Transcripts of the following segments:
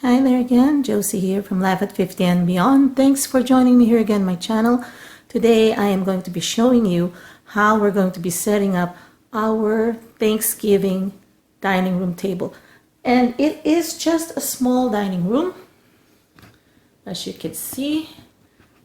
Hi there again, Josie here from Laugh at 50 and Beyond. Thanks for joining me here again on my channel. Today I am going to be showing you how we're going to be setting up our Thanksgiving dining room table. And it is just a small dining room. As you can see,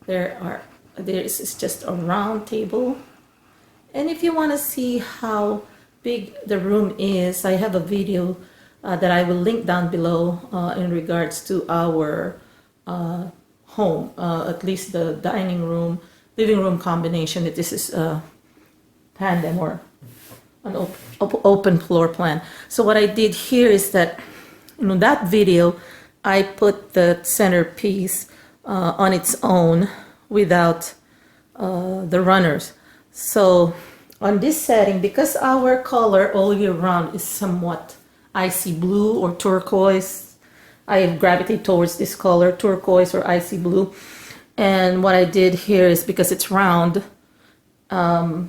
this is just a round table. And if you want to see how big the room is, I have a video that I will link down below in regards to our home, at least the dining room, living room combination. This is a tandem or an open floor plan. So what I did here is that in that video, I put the centerpiece on its own without the runners. So on this setting, because our color all year round is somewhat icy blue or turquoise, I gravitate towards this color, turquoise or icy blue. And what I did here is, because it's round, I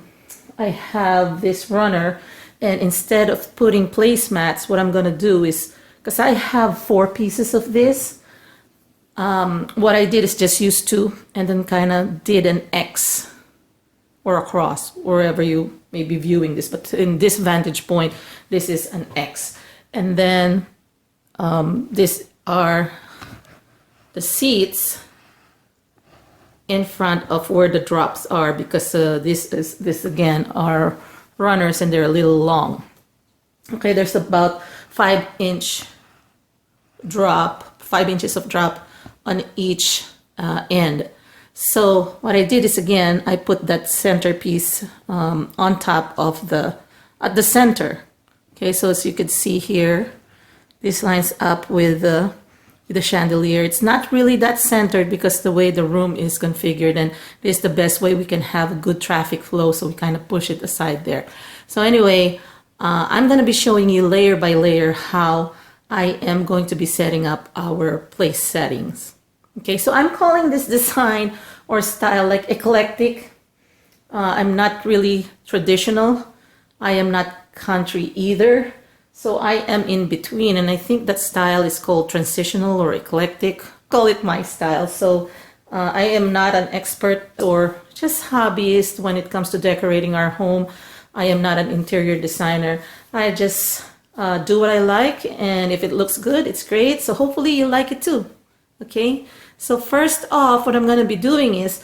have this runner, and instead of putting placemats, what I'm going to do is, because I have 4 pieces of this, what I did is just use 2 and then kind of did an X or a cross, wherever you may be viewing this. But in this vantage point, this is an X. And then these are the seats in front of where the drops are, because this again are runners and they're a little long. Okay, there's about 5 inches of drop on each end. So what I did is, again, I put that centerpiece on top of at the center. Okay, so as you can see here, this lines up with the chandelier. It's not really that centered because the way the room is configured, and this is the best way we can have a good traffic flow, so we kind of push it aside there. So anyway, I'm going to be showing you layer by layer how I am going to be setting up our place settings. Okay, so I'm calling this design or style like eclectic. I'm not really traditional. I am not country either. So I am in between, and I think that style is called transitional or eclectic. Call it my style. So I am not an expert or just hobbyist when it comes to decorating our home. I am not an interior designer. I just do what I like, and if it looks good, it's great. So hopefully you like it too. Okay, so first off, what I'm going to be doing is,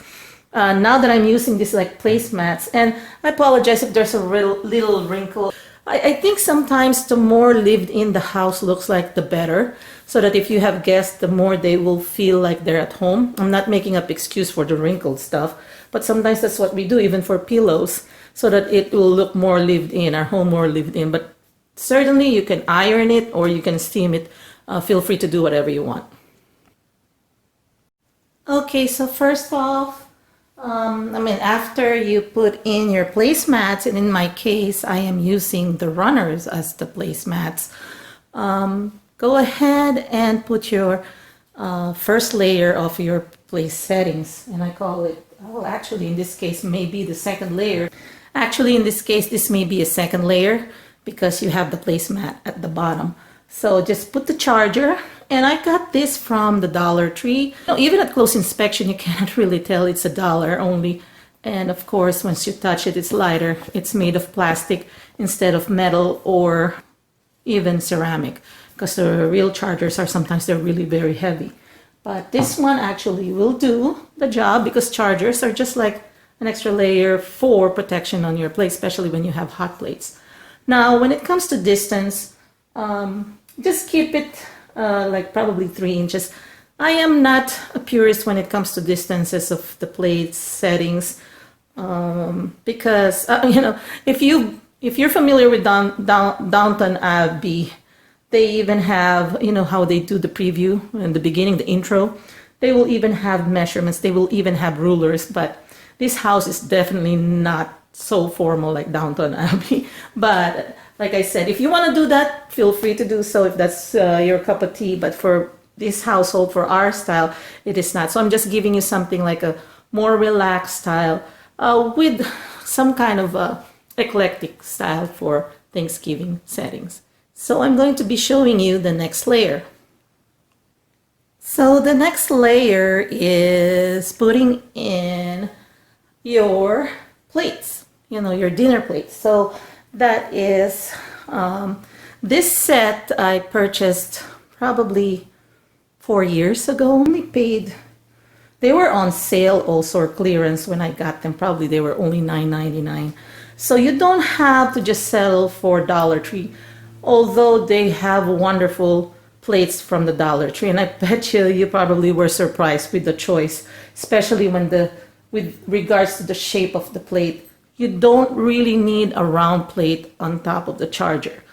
now that I'm using this like placemats, and I apologize if there's a little wrinkle. I think sometimes the more lived in the house looks like, the better, so that if you have guests, the more they will feel like they're at home. I'm not making up excuse for the wrinkled stuff, but sometimes that's what we do, even for pillows, so that it will look more lived in, our home more lived in. But certainly you can iron it or you can steam it. Feel free to do whatever you want. Okay, so first off, after you put in your placemats, and in my case, I am using the runners as the placemats, go ahead and put your first layer of your place settings. And I call it, well, actually, in this case, maybe the second layer. Actually, in this case, this may be a second layer because you have the placemat at the bottom. So just put the charger, and I got this from the Dollar Tree. Even at close inspection, you cannot really tell it's $1 only. And of course, once you touch it, it's lighter. It's made of plastic instead of metal or even ceramic, because the real chargers are sometimes they're really very heavy. But this one actually will do the job, because chargers are just like an extra layer for protection on your plate, especially when you have hot plates. Now, when it comes to distance, just keep it like probably 3 inches. I am not a purist when it comes to distances of the plate settings, because if you're familiar with Downton Abbey, they even have, how they do the preview in the beginning, the intro. They will even have measurements. They will even have rulers. But this house is definitely not so formal like Downton Abbey. But like I said, if you want to do that, feel free to do so if that's your cup of tea. But for this household, for our style, it is not. So I'm just giving you something like a more relaxed style with some kind of eclectic style for Thanksgiving settings. So I'm going to be showing you the next layer. So the next layer is putting in your plates, you know, your dinner plates. So that is, this set I purchased probably 4 years ago. Only paid, they were on sale also, or clearance when I got them. Probably they were only $9.99. So you don't have to just settle for Dollar Tree, although they have wonderful plates from the Dollar Tree, and I bet you probably were surprised with the choice, especially when with regards to the shape of the plate. You don't really need a round plate on top of the charger.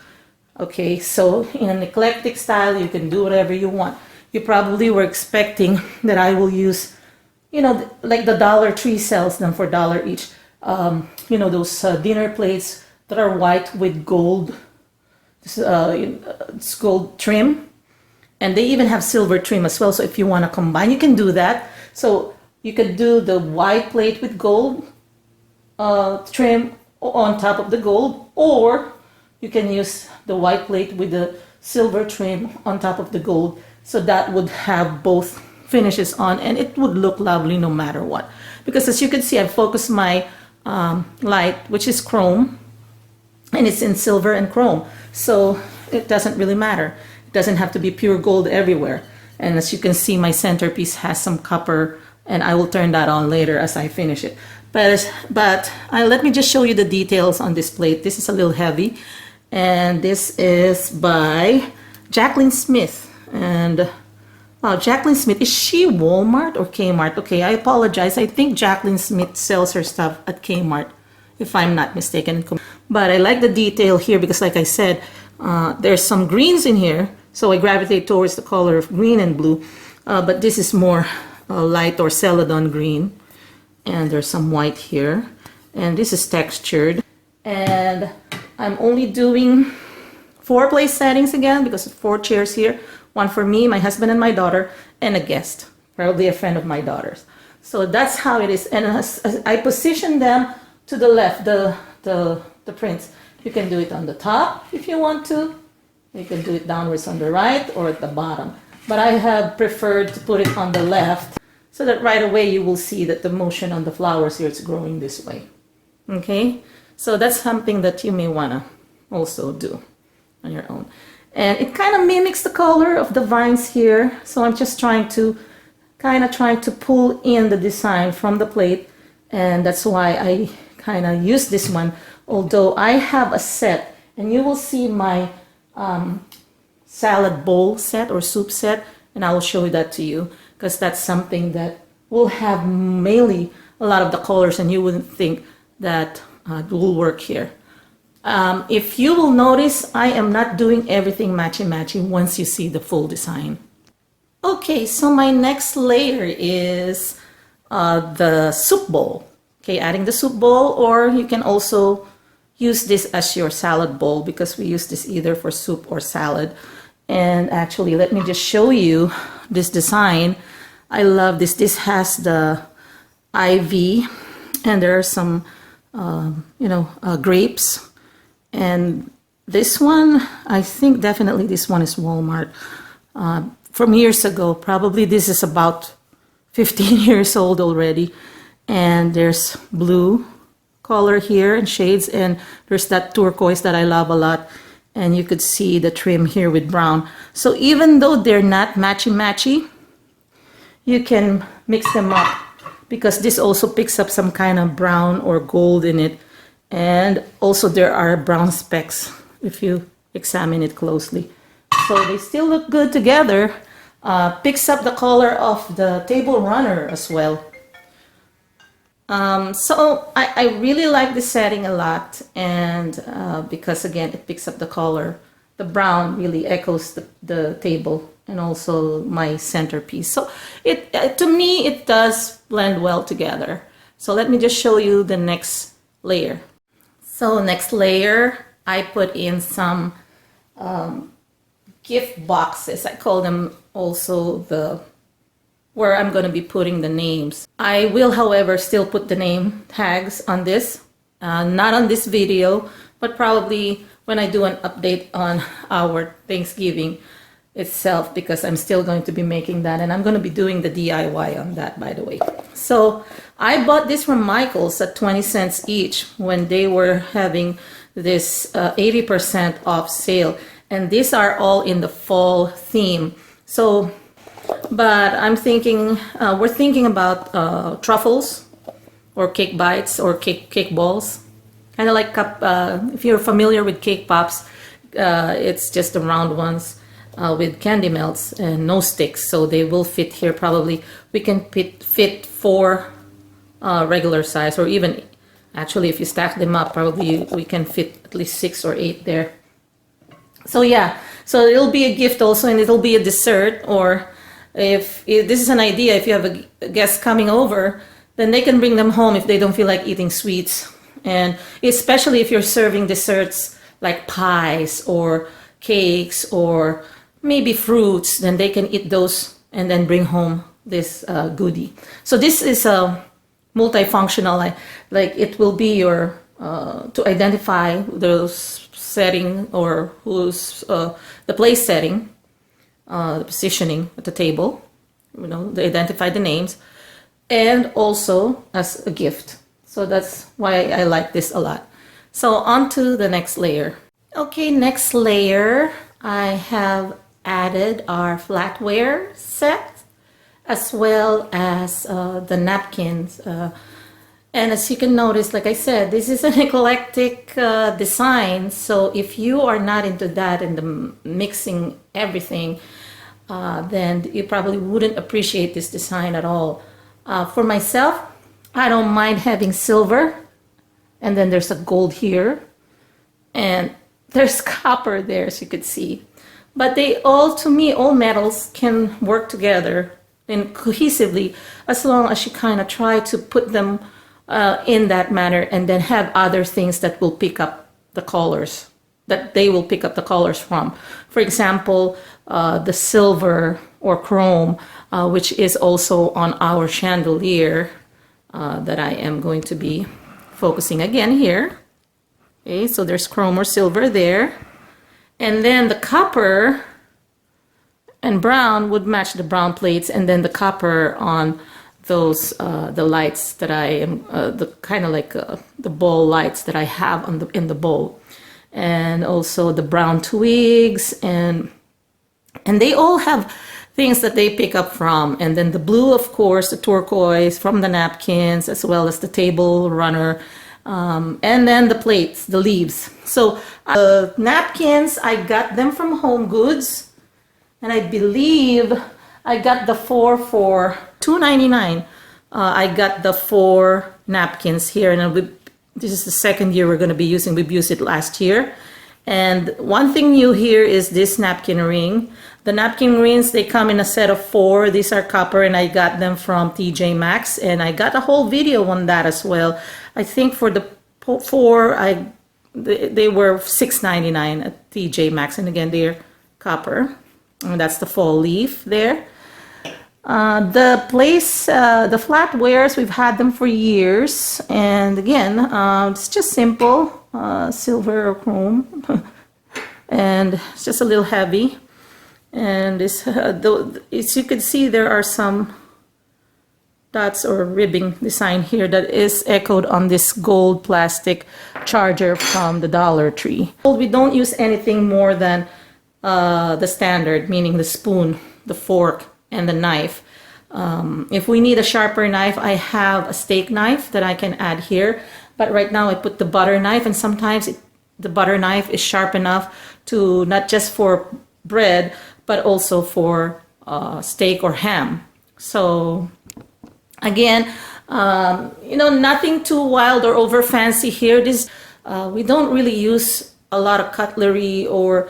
Okay, so in an eclectic style, you can do whatever you want. You probably were expecting that I will use, you know, like the Dollar Tree sells them for $1 each. You know, those dinner plates that are white with gold, it's gold trim. And they even have silver trim as well. So if you want to combine, you can do that. So you could do the white plate with gold trim on top of the gold, or you can use the white plate with the silver trim on top of the gold. So that would have both finishes on, and it would look lovely no matter what. Because as you can see, I focused my light, which is chrome, and it's in silver and chrome. So it doesn't really matter. Doesn't have to be pure gold everywhere. And as you can see, my centerpiece has some copper, and I will turn that on later as I finish it. But let me just show you the details on this plate. This is a little heavy, and this is by Jacqueline Smith. And wow, Jacqueline Smith, is she Walmart or Kmart? Okay, I apologize. I think Jacqueline Smith sells her stuff at Kmart, if I'm not mistaken. But I like the detail here because, like I said, there's some greens in here. So I gravitate towards the color of green and blue, but this is more light or celadon green, and there's some white here, and this is textured. And I'm only doing 4 place settings again because of 4 chairs here, one for me, my husband, and my daughter, and a guest, probably a friend of my daughter's. So that's how it is. And as I position them to the left, the prints, you can do it on the top if you want to. You can do it downwards on the right or at the bottom. But I have preferred to put it on the left so that right away you will see that the motion on the flowers here is growing this way. Okay? So that's something that you may want to also do on your own. And it kind of mimics the color of the vines here. So I'm just trying to pull in the design from the plate. And that's why I kind of use this one. Although I have a set, and you will see my salad bowl set or soup set, and I will show that to you because that's something that will have mainly a lot of the colors, and you wouldn't think that it will work here. If you will notice, I am not doing everything matchy-matchy once you see the full design. Okay, so my next layer is the soup bowl. Okay, adding the soup bowl, or you can also use this as your salad bowl because we use this either for soup or salad. And actually, let me just show you this design. I love this. This has the ivy, and there are some, grapes. And this one, I think definitely this one is Walmart. From years ago, probably this is about 15 years old already. And there's blue color here and shades, and there's that turquoise that I love a lot, and you could see the trim here with brown. So even though they're not matchy-matchy, you can mix them up because this also picks up some kind of brown or gold in it, and also there are brown specks if you examine it closely. So they still look good together. Picks up the color of the table runner as well. So I really like this setting a lot, and because again it picks up the color. The brown really echoes the table and also my centerpiece. So to me it does blend well together. So let me just show you the next layer. So next layer, I put in some gift boxes. I call them also where I'm going to be putting the names. I will, however, still put the name tags on this, not on this video, but probably when I do an update on our Thanksgiving. itself, because I'm still going to be making that, and I'm going to be doing the DIY on that, by the way. So I bought this from Michael's at 20 cents each when they were having this 80% off sale, and these are all in the fall theme. So, but I'm thinking, we're thinking about truffles or cake bites or cake balls, kind of like if you're familiar with cake pops, it's just the round ones with candy melts and no sticks, so they will fit here. Probably we can fit 4 regular size, or even actually if you stack them up, probably we can fit at least 6 or 8 there. So yeah, so it'll be a gift also, and it'll be a dessert, or if this is an idea, if you have a guest coming over, then they can bring them home if they don't feel like eating sweets. And especially if you're serving desserts like pies or cakes or maybe fruits, then they can eat those and then bring home this goodie. So this is a multifunctional, like it will be your to identify those setting or who's the place setting, the positioning at the table, you know, they identify the names, and also as a gift. So that's why I like this a lot. So on to the next layer. Okay, next layer, I have added our flatware set as well as the napkins. And as you can notice, like I said, this is an eclectic design. So if you are not into that and the mixing everything, then you probably wouldn't appreciate this design at all. For myself, I don't mind having silver, and then there's a gold here, and there's copper there, as you could see. But they all, to me, all metals can work together and cohesively, as long as you kind of try to put them in that manner, and then have other things that will pick up the colors, that they will pick up the colors from. For example, the silver or chrome, which is also on our chandelier that I am going to be focusing again here. Okay, so there's chrome or silver there. And then the copper and brown would match the brown plates, and then the copper on those the lights that I am the kind of like the bowl lights that I have on in the bowl, and also the brown twigs, and they all have things that they pick up from. And then the blue, of course, the turquoise from the napkins, as well as the table runner, and then the plates, the leaves. So the napkins, I got them from Home Goods, and I believe I got the 4 for $2.99. I got the 4 napkins here, and this is the second year we're going to be using. We've used it last year. And one thing new here is this napkin ring. The napkin rings, they come in a set of 4. These are copper, and I got them from TJ Maxx, and I got a whole video on that as well. I think for the 4, they were $6.99 at TJ Maxx, and again, they're copper. And that's the fall leaf there. The flatwares, we've had them for years, and again, it's just simple, silver or chrome, and it's just a little heavy. And this, as you can see, there are some dots or ribbing design here that is echoed on this gold plastic charger from the Dollar Tree. We don't use anything more than the standard, meaning the spoon, the fork, and the knife. If we need a sharper knife, I have a steak knife that I can add here. But right now I put the butter knife, and sometimes the butter knife is sharp enough to not just for bread, but also for steak or ham. So again, you know, nothing too wild or over fancy here. We don't really use a lot of cutlery, or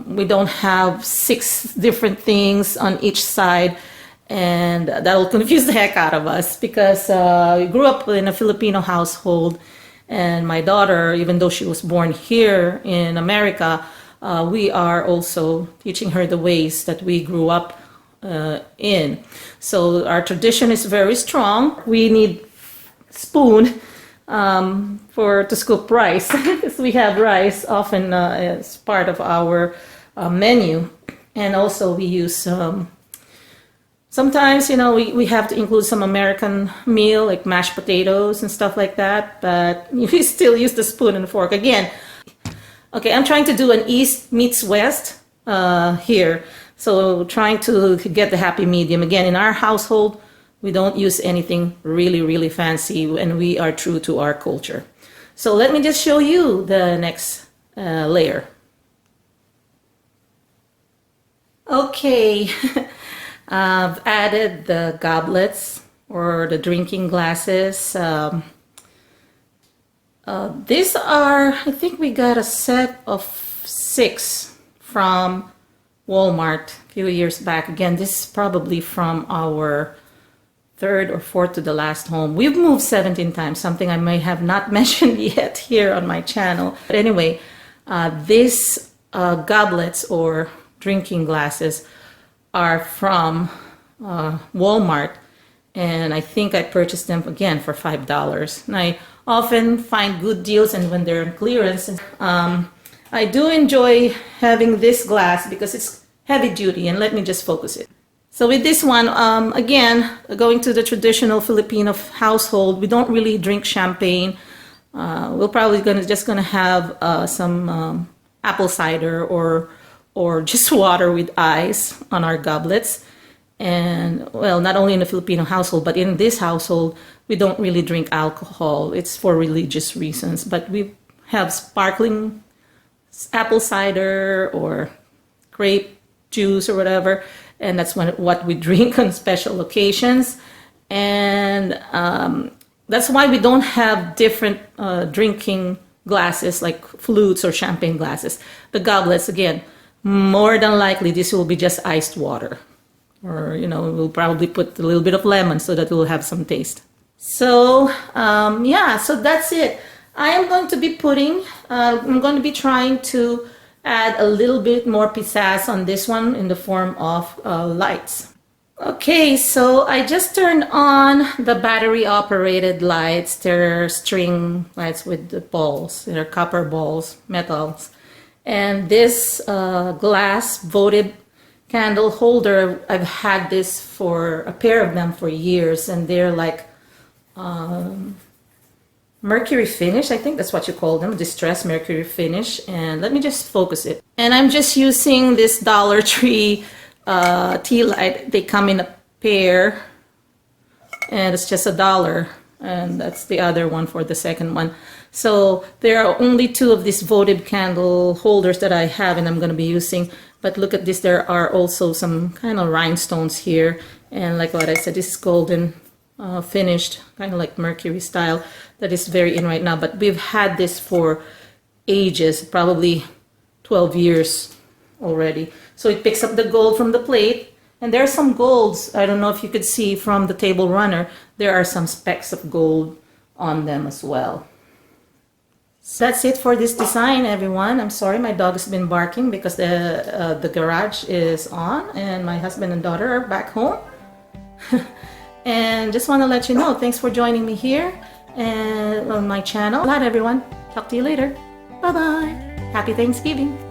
we don't have 6 different things on each side, and that will confuse the heck out of us, because we grew up in a Filipino household, and my daughter, even though she was born here in America, we are also teaching her the ways that we grew up in. So our tradition is very strong. We need spoon to scoop rice, because we have rice often as part of our menu. And also we use sometimes, you know, we have to include some American meal like mashed potatoes and stuff like that, but we still use the spoon and fork. Again, okay, I'm trying to do an East meets West here. So trying to get the happy medium. Again, in our household, we don't use anything really, really fancy, and we are true to our culture. So let me just show you the next layer. Okay, I've added the goblets or the drinking glasses. These are, I think we got a set of 6 from Walmart a few years back. Again, this is probably from our 3rd or 4th to the last home. We've moved 17 times, something I may have not mentioned yet here on my channel. But anyway, these goblets or drinking glasses are from Walmart, and I think I purchased them again for $5. And I often find good deals, and when they're on clearance, I do enjoy having this glass because it's heavy duty. And let me just focus it. So with this one, again, going to the traditional Filipino household, we don't really drink champagne. We're probably just gonna have some apple cider or just water with ice on our goblets. And well, not only in the Filipino household, but in this household, we don't really drink alcohol. It's for religious reasons, but we have sparkling apple cider or grape juice or whatever, and that's what we drink on special occasions. And that's why we don't have different drinking glasses like flutes or champagne glasses. The goblets, again, more than likely this will be just iced water, or you know, we'll probably put a little bit of lemon so that it will have some taste. So yeah, so that's it. I am going to be I'm going to be trying to add a little bit more pizzazz on this one in the form of lights. Okay, so I just turned on the battery operated lights. They're string lights with the balls. They're copper balls, metals. And this glass votive candle holder, I've had this for a pair of them for years, and they're like mercury finish, I think that's what you call them, distressed mercury finish. And let me just focus it. And I'm just using this Dollar Tree tea light. They come in a pair, and it's just $1, and that's the other one for the second one. So there are only 2 of these votive candle holders that I have, and I'm going to be using. But look at this, there are also some kind of rhinestones here, and like what I said, this is golden finished, kind of like mercury style, that is very in right now. But we've had this for ages, probably 12 years already. So it picks up the gold from the plate, and there are some golds. I don't know if you could see from the table runner, there are some specks of gold on them as well. So that's it for this design, everyone. I'm sorry, my dog has been barking because the garage is on and my husband and daughter are back home. And just want to let you know, thanks for joining me here and on my channel. Bye, everyone. Talk to you later. Bye-bye. Happy Thanksgiving.